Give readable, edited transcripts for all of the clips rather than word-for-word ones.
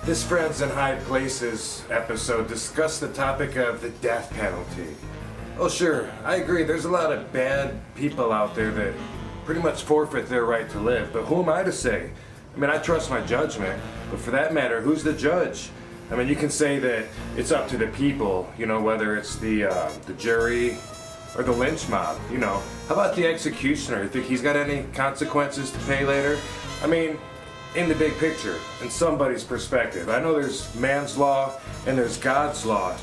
This Friends in High Places episode discussed the topic of the death penalty. Oh sure, I agree, there's a lot of bad people out there that pretty much forfeit their right to live, but who am I to say? I mean, I trust my judgment, but for that matter, who's the judge? I mean, you can say that it's up to the people, you know, whether it's the jury or the lynch mob, you know. How about the executioner? You think he's got any consequences to pay later? I mean, in the big picture, in somebody's perspective. I know there's man's law and there's God's law.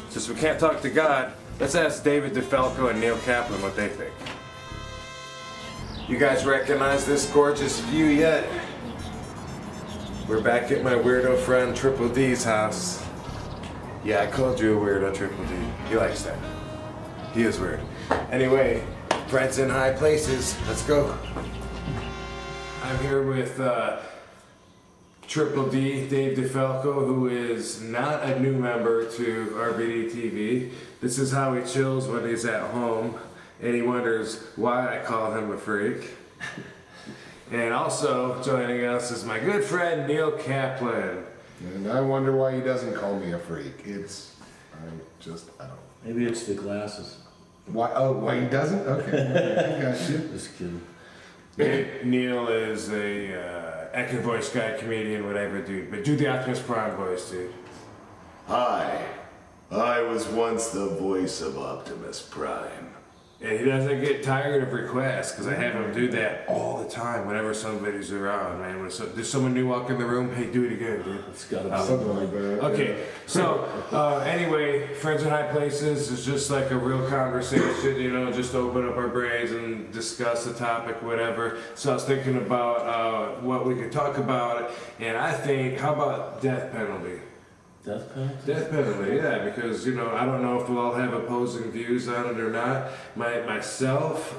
Since we can't talk to God, let's ask David Defalco and Neil Kaplan what they think. You guys recognize this gorgeous view yet? We're back at my weirdo friend Triple D's house. Yeah, I called you a weirdo, Triple D. He likes that. He is weird. Anyway, Friends in High Places, let's go. I'm here with Triple D, Dave Defalco, who is not a new member to RVDTV. This is how he chills when he's at home, and he wonders why I call him a freak. And also joining us is my good friend Neil Kaplan. And I wonder why he doesn't call me a freak. I don't. Maybe it's the glasses. Why? Oh, why he doesn't? Okay. Gotcha. Just kidding. Neil is a acting voice guy, comedian, whatever, dude. But do the Optimus Prime voice, dude. Hi, I was once the voice of Optimus Prime. And he doesn't get tired of requests, because I have him do that all the time whenever somebody's around, man. When there's someone new walk in the room, hey, do it again, dude. It's gotta be Something like that. Okay, so anyway, Friends in High Places is just like a real conversation, you know, just open up our brains and discuss the topic, whatever. So I was thinking about what we could talk about, and I think, how about death penalty? Death penalty? Death penalty, yeah, because, you know, I don't know if we'll all have opposing views on it or not. Myself,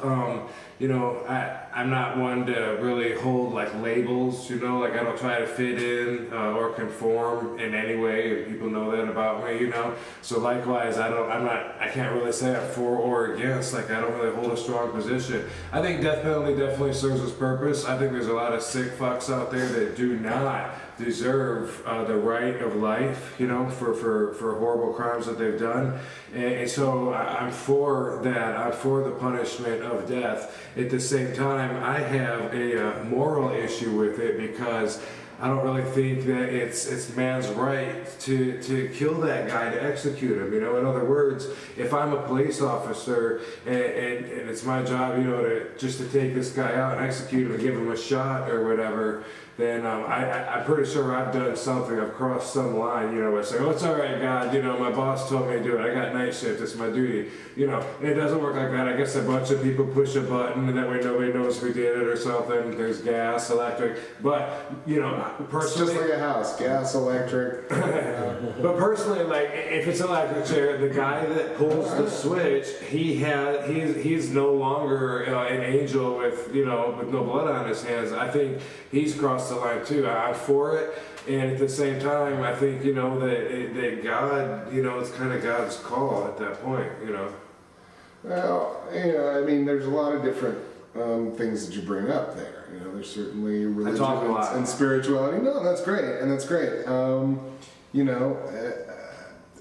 you know, I'm not one to really hold like labels, you know, like I don't try to fit in or conform in any way, and people know that about me, you know. So likewise, I can't really say I'm for or against, like I don't really hold a strong position. I think death penalty definitely serves its purpose. I think there's a lot of sick fucks out there that do not deserve the right of life, you know, for horrible crimes that they've done. And so I'm for that. I'm for the punishment of death. At the same time, I have a moral issue with it because I don't really think that it's man's right to kill that guy, to execute him. You know, in other words, if I'm a police officer and it's my job, you know, to take this guy out and execute him and give him a shot or whatever, then I'm pretty sure I've done something. I've crossed some line, you know. I say, oh, it's all right, God, you know, my boss told me to do it. I got night shift, it's my duty, you know. And it doesn't work like that. I guess a bunch of people push a button and that way nobody knows who did it or something. There's gas, electric, but, you know, personally, It's just like a house, gas, electric. but personally, like, if it's an electric chair, the guy that pulls the switch, he's no longer an angel with, you know, with no blood on his hands. I think he's crossed the line too. I'm for it, and at the same time, I think, you know, that God, you know, it's kind of God's call at that point, you know. Well, you know, I mean, there's a lot of different things that you bring up there. You know, there's certainly religion and spirituality. No, that's great, and that's great. You know,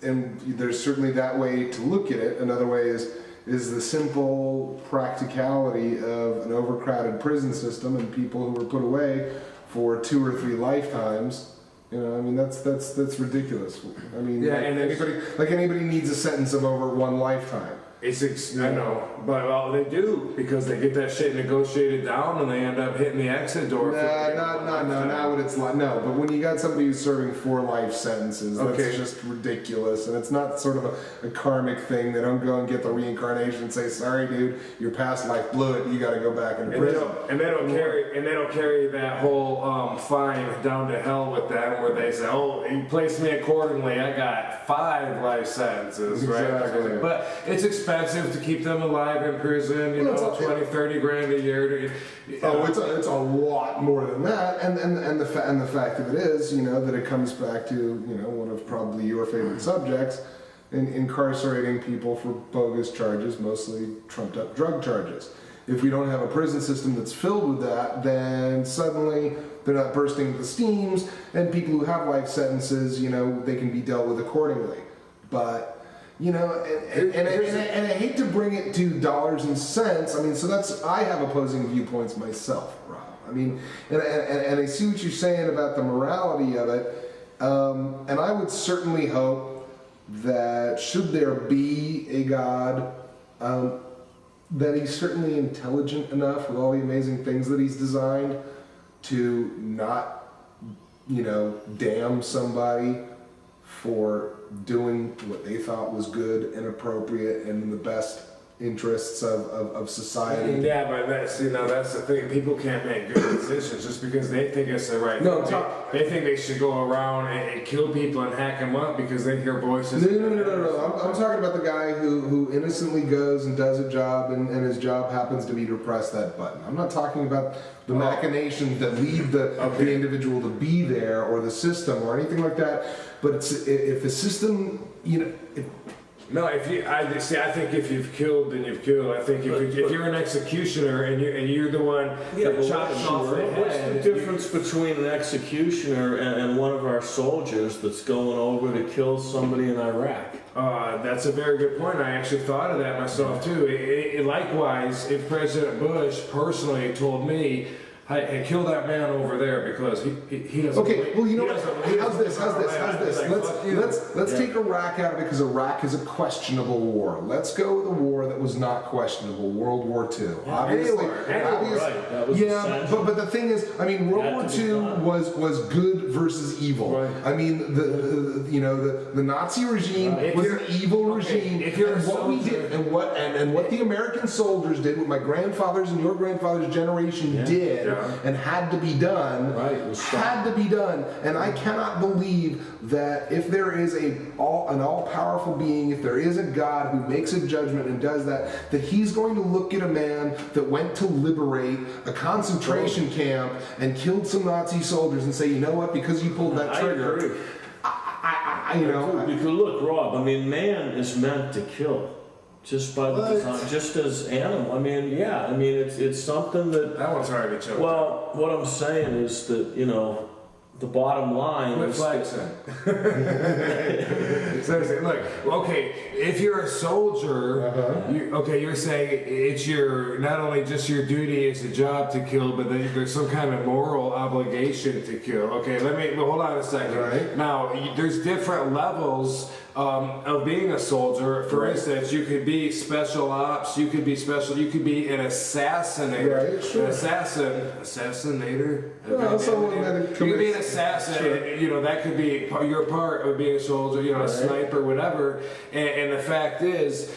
and there's certainly that way to look at it. Another way is the simple practicality of an overcrowded prison system and people who were put away for 2 or 3 lifetimes. You know, I mean, that's ridiculous. I mean, yeah, anybody needs a sentence of over 1 lifetime. I know, but well, they do, because they get that shit negotiated down and they end up hitting the exit door. Not what it's like. No, but when you got somebody who's serving 4 life sentences, that's just ridiculous, and it's not sort of a karmic thing. They don't go and get the reincarnation and say, "Sorry, dude, your past life blew it. You got to go back into prison." And they don't carry that whole fine down to hell with them, where they say, "Oh, you placed me accordingly. I got 5 life sentences." Exactly. Right? But it's expensive to keep them alive in prison, you know, 20, 30 grand a year. It's a lot more than that, and the fact of it is, you know, that it comes back to, you know, one of probably your favorite subjects, in incarcerating people for bogus charges, mostly trumped up drug charges. If we don't have a prison system that's filled with that, then suddenly they're not bursting at the seams, and people who have life sentences, they can be dealt with accordingly. But, and I hate to bring it to dollars and cents. I mean, I have opposing viewpoints myself, Rob. I mean, and I see what you're saying about the morality of it, and I would certainly hope that should there be a God, that he's certainly intelligent enough with all the amazing things that he's designed to not, damn somebody for doing what they thought was good and appropriate and in the best interests of society. Yeah, but that's the thing. People can't make good decisions just because they think it's the right thing. They think they should go around and kill people and hack them up because they hear voices. No. I'm talking about the guy who innocently goes and does a job and his job happens to be to press that button. I'm not talking about the machinations that lead the individual to be there or the system or anything like that. But if the system, No, I think if you've killed, then you've killed. I think if you're an executioner and you're the one that chops off the head. What's the difference between an executioner and one of our soldiers that's going over to kill somebody in Iraq? That's a very good point. I actually thought of that myself too. Likewise, if President Bush personally told me, "Hey, kill that man over there because he doesn't." Okay, well, you know what? How's this? Let's take Iraq out of it because Iraq is a questionable war. Let's go with a war that was not questionable, World War II. Obviously, right. That was but the thing is, I mean, World War II was good versus evil. Right. I mean, the Nazi regime was an evil regime. And what we did, and what the American soldiers did, what my grandfathers and your grandfather's generation did. And had to be done. Right, had to be done. And I cannot believe that if there is an all-powerful being, if there is a God who makes a judgment and does that he's going to look at a man that went to liberate a concentration camp and killed some Nazi soldiers and say, you know what, because you pulled that trigger. Because look, Rob, I mean, man is meant to kill. Just by the design, just as animal. I mean, it's something that one's hard to choke. Well, what I'm saying is that the bottom line is Seriously, look. Okay, if you're a soldier, you're saying it's not only just your duty, it's a job to kill, but there's some kind of moral obligation to kill. Okay, hold on a second. Right. Now, there's different levels of being a soldier. For instance, you could be special ops, you could be an assassinator. Right, sure. An assassinator? Well, someone that you could be an assassin, that could be your part of being a soldier, a sniper, whatever. And the fact is,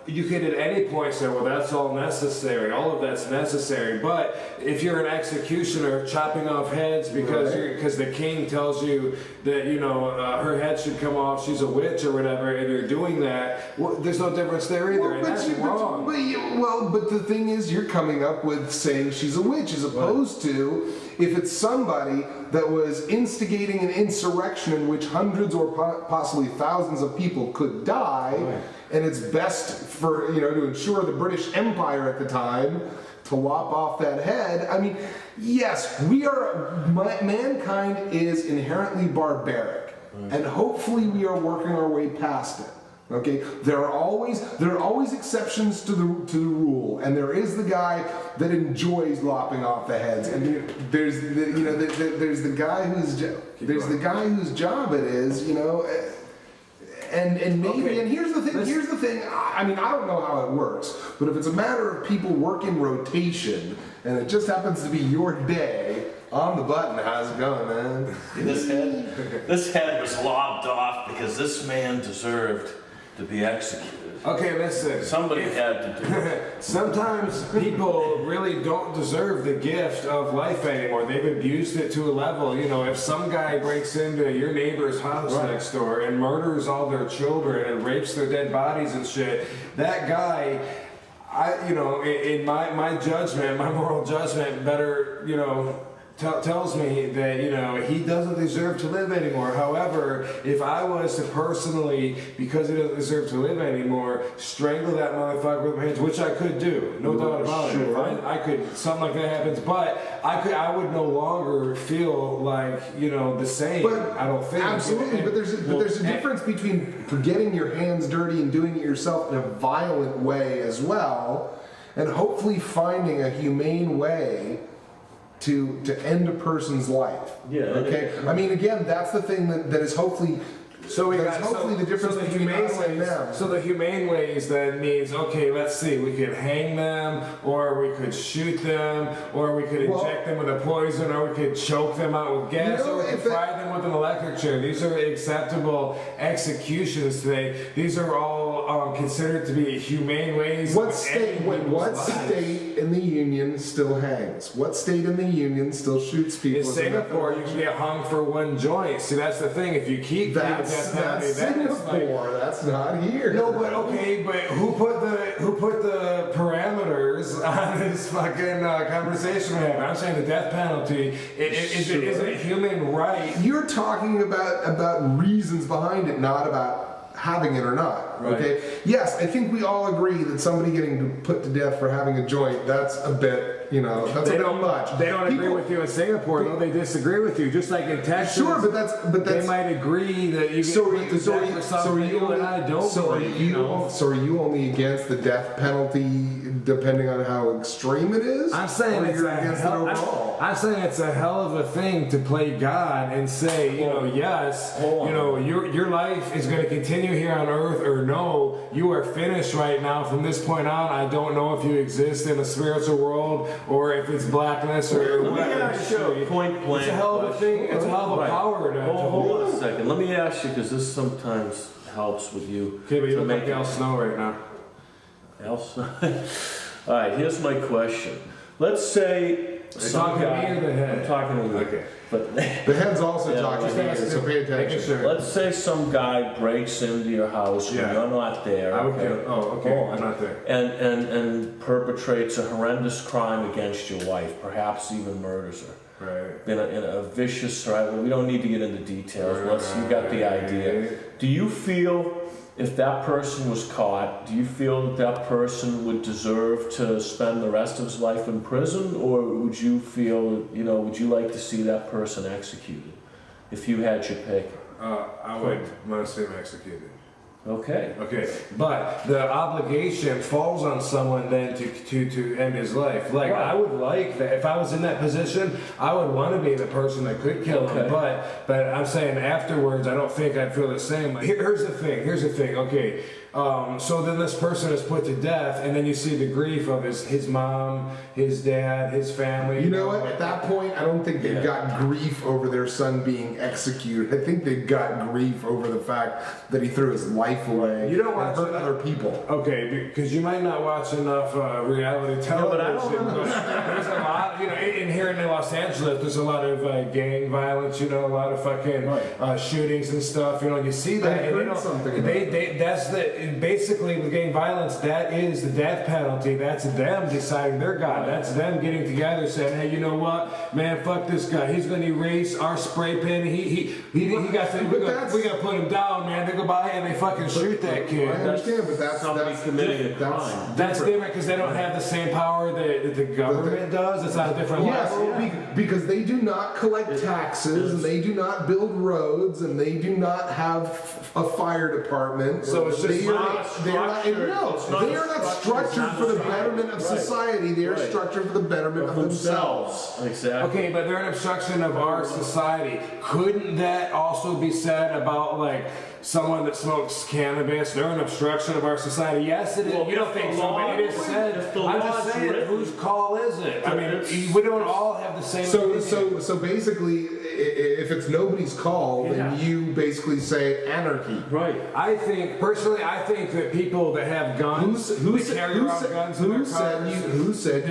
you could at any point say, well, that's all necessary. All of that's necessary. But if you're an executioner chopping off heads because the king tells you that, her head should come off, she's a witch or whatever, and you're doing that, well, there's no difference there either. And that's wrong. But the thing is, you're coming up with saying she's a witch as opposed to if it's somebody that was instigating an insurrection in which hundreds or possibly thousands of people could die, and it's best for, to ensure the British Empire at the time to lop off that head. I mean, yes, mankind is inherently barbaric, and hopefully we are working our way past it. Okay, there are always exceptions to the rule, and there is the guy that enjoys lopping off the heads, and there's the guy whose job it is, and maybe and here's the thing. I mean, I don't know how it works, but if it's a matter of people work in rotation, and it just happens to be your day. On the button, how's it going, man? This head was lobbed off because this man deserved to be executed. Okay, listen. Somebody had to do it. Sometimes people really don't deserve the gift of life anymore. They've abused it to a level. If some guy breaks into your neighbor's house next door and murders all their children and rapes their dead bodies and shit, that guy, in my judgment, my moral judgment, better, tells me that, you know, he doesn't deserve to live anymore. However, if I was to personally, because he doesn't deserve to live anymore, strangle that motherfucker with my hands, which I could do, no doubt about it. If I could, something like that happens, but I would no longer feel like, you know, the same. But I don't think. Absolutely, but there's a difference between getting your hands dirty and doing it yourself in a violent way as well, and hopefully finding a humane way to end a person's life. Yeah. Okay. I mean, again, that's the thing that is hopefully. So we got the difference between us and them. So the humane ways that means, okay, let's see, we could hang them, or we could shoot them, or we could inject them with a poison, or we could choke them out with gas, or we could fry them with an electric chair. These are acceptable executions today. These are all considered to be humane ways. What state in the Union still hangs? What state in the Union still shoots people? In Singapore, you can get hung for one joint. See, that's the thing. If you keep that's Singapore. That's not here. No, but okay, but who put the parameters on this fucking conversation we have? I'm saying the death penalty is a human right. You're talking about reasons behind it, not about having it or not. Right. Okay. Yes, I think we all agree that somebody getting put to death for having a joint, that's a bit, that's a bit much. They don't agree with you in Singapore, though. They disagree with you, just like in Texas. Sure, but that's they might agree that you get put to death for something and I don't. So are you only against the death penalty depending on how extreme it is? I'm saying I'm saying it's a hell of a thing to play God and say, yes, your life is going to continue here on earth, or no, you are finished right now. From this point on, I don't know if you exist in a spiritual world or if it's blackness or whatever. Point blank. It's a hell of a thing. It's a hell of a power to hold on a second. Let me ask you, because this sometimes helps with you. Okay, but you look like Al Snow right now. Al Snow? All right, here's my question. Let's say talking to me or the head? I'm talking to you. Okay. But the head's also talking to you, so pay attention. Sure. Let's say some guy breaks into your house when you're not there. I'm not there. And perpetrates a horrendous crime against your wife, perhaps even murders her. Right. In a vicious, we don't need to get into details. You got the idea. Do you feel, if that person was caught, do you feel that person would deserve to spend the rest of his life in prison, or would you feel, would you like to see that person executed if you had your pick? I would want to see him executed. Okay. But the obligation falls on someone then to end his life. Like, I would like that. If I was in that position, I would want to be the person that could kill him. But I'm saying afterwards, I don't think I'd feel the same. Here's the thing. Okay. So then this person is put to death, and then you see the grief of his mom, his dad, his family. You know what? At that point, I don't think they've got grief over their son being executed. I think they've got grief over the fact that he threw his life away. You don't watch hurt other people. Okay, because you might not watch enough reality television. No, but I don't there's a lot, in here in Los Angeles, there's a lot of gang violence. A lot of fucking shootings and stuff. You see that. I heard something. That's the. Basically, with gang violence, that is the death penalty. That's them deciding they're God. That's them getting together, saying, "Hey, you know what, man? Fuck this guy. He's going to erase our spray pen. He got to. We got to put him down, man." They go by and they fucking shoot that kid. I understand, but that's committing a crime. That's different because they don't have the same power that the government does. It's on a different level. Yes, because they do not collect taxes, and they do not build roads, and they do not have a fire department. So it's just. They are not structured for the betterment of society. They are structured for the betterment of themselves. Exactly. Okay, but they're an obstruction of our society. Couldn't that also be said about someone that smokes cannabis? They're an obstruction of our society. Yes, it is. You don't think so, but it is said. I'm just saying, whose call is it? I mean, we don't all have the same opinion. So basically, if it's nobody's call, then you basically say anarchy. Right. I think that people that have guns, who said you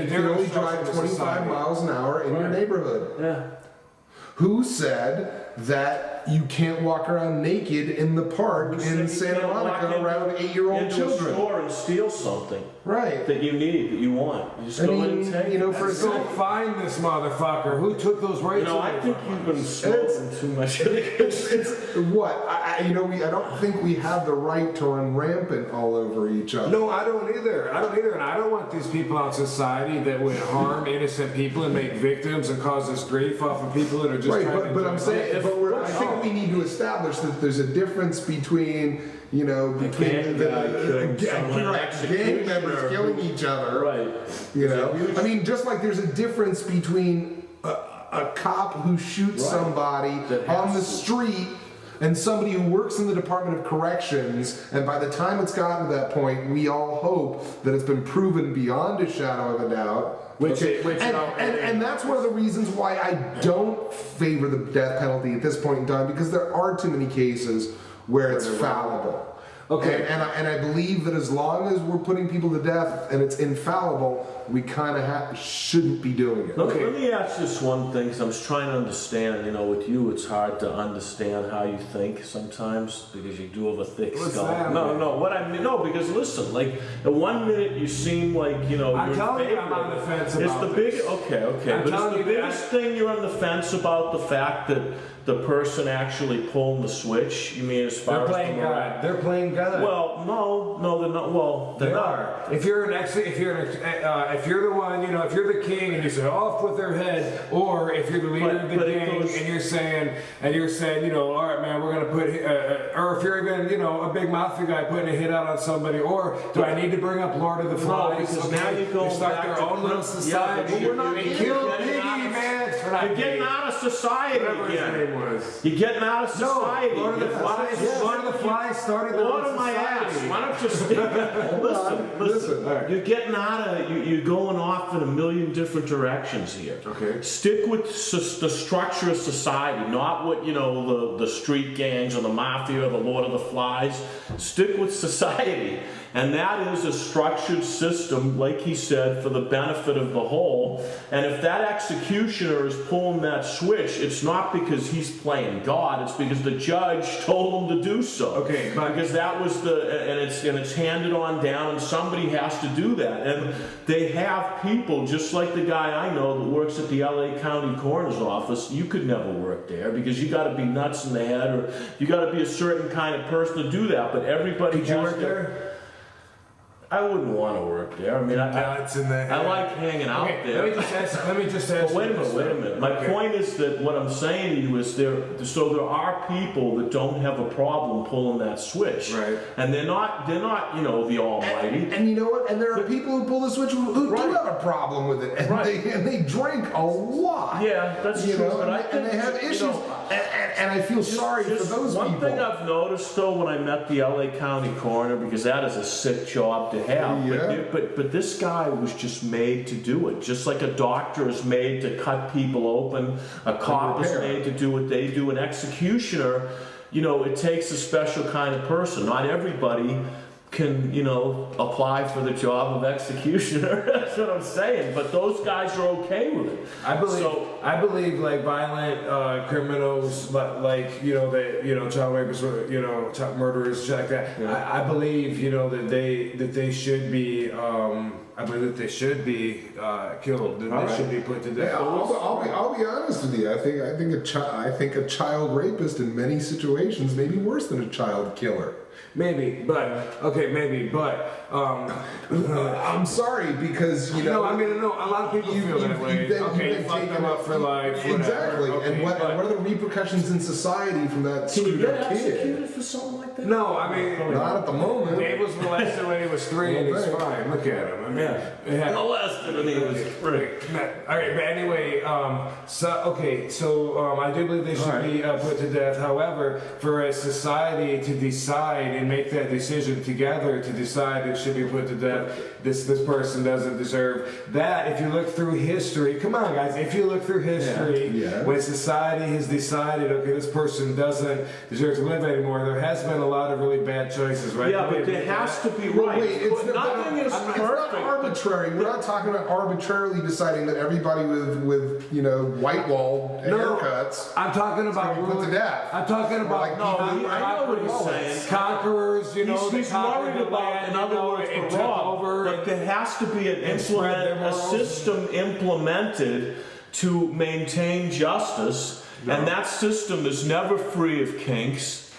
can only drive 25 miles an hour in your neighborhood? Yeah. Who said that you can't walk around naked in the park in Santa Monica around 8-year-old children. Into a store and steal something. Right. That you need, that you want. You just go in and take it. For go find this motherfucker. Who took those rights? I think you've been smoking too much. It's what I don't think we have the right to run rampant all over each other. No, I don't either. And I don't want these people out in society that would harm innocent people and make victims and cause us grief off of people that are just right. But I'm saying, I think we need to establish that there's a difference between gang members killing each other. Right. I mean, just like there's a difference between a cop who shoots somebody on the street and somebody who works in the Department of Corrections, and by the time it's gotten to that point, we all hope that it's been proven beyond a shadow of a doubt. And that's one of the reasons why I don't favor the death penalty at this point in time, because there are too many cases where it's fallible. Okay. And I believe that as long as we're putting people to death and it's infallible, we kind of shouldn't be doing it. Okay. Let me ask this one thing, because I was trying to understand, with you it's hard to understand how you think sometimes, because you do have a thick skull. Because listen, like, at 1 minute you seem like, I'm telling you I'm on the fence about this. Okay. But it's the biggest thing you're on the fence about, the fact that the person actually pulling the switch? You mean as far as They're playing God. Well, no, they're not. Well, they are. If you're the one, if you're the king and you say off with their head, or if you're the leader of the gang and you're saying, all right, man, we're gonna put, or if you're even, a big mafia guy putting a hit out on somebody, or do I need to bring up Lord of the Flies? Because now you go start back their to own little society. Yeah, we're not kill Piggy, man. You're getting out of society again. You're getting out of society. Lord of the Flies. Lord of the Flies started the Lord of my ass. Why don't you listen? Right. You're getting out of. You're going off in a million different directions here. Okay. Stick with the structure of society, not what the street gangs or the mafia or the Lord of the Flies. Stick with society. And that is a structured system, like he said, for the benefit of the whole. And if that executioner is pulling that switch, it's not because he's playing God, it's because the judge told him to do so. Okay. Because that was and it's handed on down, and somebody has to do that. And they have people, just like the guy I know that works at the LA County Coroner's Office. You could never work there because you got to be nuts in the head, or you got to be a certain kind of person to do that. But everybody Did you work there? I wouldn't want to work there. I mean, I like hanging out there. Let me just ask. Wait a minute. My point is that what I'm saying to you is there are people that don't have a problem pulling that switch, right? And they're not the almighty. And you know what? And there are people who pull the switch who do have a problem with it, and they drink a lot. Yeah, that's true. And they have issues. And I feel sorry for those people. One thing I've noticed though when I met the LA County coroner, because that is a sick job to have. Yeah. But this guy was just made to do it. Just like a doctor is made to cut people open, a cop is made to do what they do, an executioner, it takes a special kind of person. Not everybody can, apply for the job of executioner. That's what I'm saying. But those guys are okay with it. I believe like violent criminals, like child rapists, child murderers, shit like that. Yeah. I believe that they should be. I believe that they should be killed. That they should be put to death. Yeah, I'll be honest with you. I think a child rapist in many situations may be worse than a child killer. Maybe, but I'm sorry because a lot of people feel that way. You fuck them up for life. Exactly. Okay, and what are the repercussions in society from that screwed up kid? Can you get executed for something like that? No, I mean not at the moment. Dave was molested when he was 3 and he's fine. Look at him. I mean, molested when he was 3. All right, but anyway, so I do believe they should be put to death. However, for a society to decide and make that decision together to decide it should be put to death, this person doesn't deserve that. If you look through history, come on guys, if you look through history, when society has decided, okay, this person doesn't deserve to live anymore, there has been a lot of really bad choices, right? Yeah, but there has to be, nothing is perfect. arbitrary. We're not talking about arbitrarily deciding that everybody with you know, white wall haircuts. I'm talking about put to death. I'm talking about Like, I know what he's saying. Conquerors, you know, He's worried about, in other words, the wrong, but there has to be a system implemented to maintain justice, and that system is never free of kinks.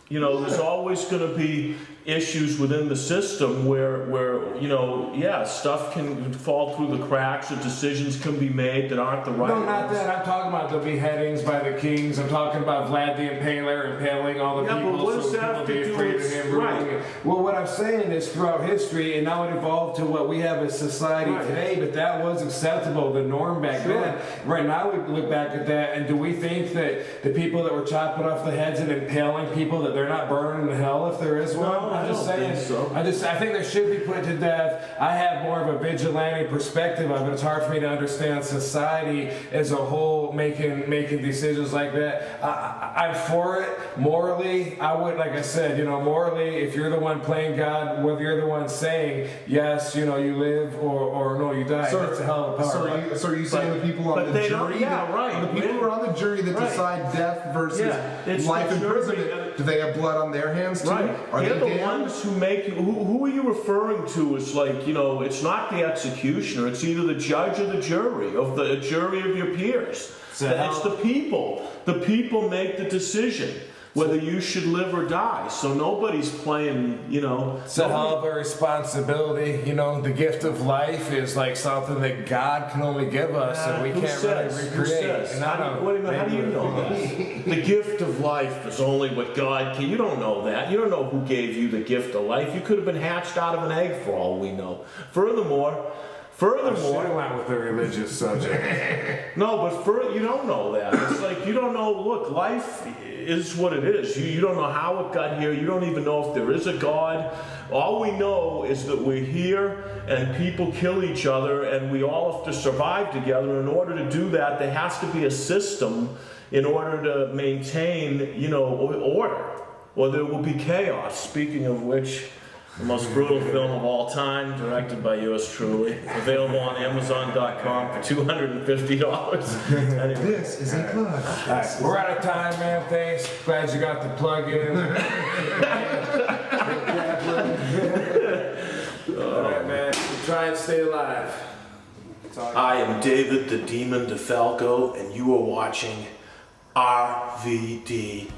You know, there's always going to be issues within the system where you know, stuff can fall through the cracks, or decisions can be made that aren't the right ones. No, not that. I'm talking about the beheadings by the kings. I'm talking about Vlad the Impaler impaling all the people, but what does so that people have be to do afraid with- of him. right. Well, what I'm saying is throughout history, and now it evolved to what we have as society today, but that was acceptable, the norm back then. Right now we look back at that, and do we think that the people that were chopping off the heads and impaling people, that they're not burning in hell if there is one? I'm just saying. I think they should be put to death. I have more of a vigilante perspective of it. It's hard for me to understand society as a whole making decisions like that. I'm for it morally. I would, like I said, you know, morally, if you're the one playing God, whether you're the one saying yes, you know, you live, or no, you die. So, that's a hell of a power. so are you saying the people on the jury? The people who are on the jury that decide death versus life imprisonment, do they have blood on their hands too? Right. Are They're they the ones who make. Who are you referring to? As like, you know, it's not the executioner. It's either the judge or the jury of your peers. It's the people. The people make the decision whether you should live or die. So nobody's playing, you know. It's a hell of a responsibility. You know, the gift of life is like something that God can only give us, and we can't really recreate. And how do you know that? The gift of life is only what God can. You don't know that. You don't know who gave you the gift of life. You could have been hatched out of an egg for all we know. Furthermore, went with the religious subject. No, but you don't know that. It's like you don't know. Look, life is what it is. You don't know how it got here. You don't even know if there is a God. All we know is that we're here, and people kill each other, and we all have to survive together. In order to do that, there has to be a system in order to maintain, you know, order, or there will be chaos. Speaking of which, the most brutal film of all time, directed by yours truly, available on Amazon.com for $250. Anyway. This is a plug. Right, we're out of time, man. Thanks. Glad you got the plug in. All right, man. Try and stay alive. I am David the Demon Defalco, and you are watching RVDTV.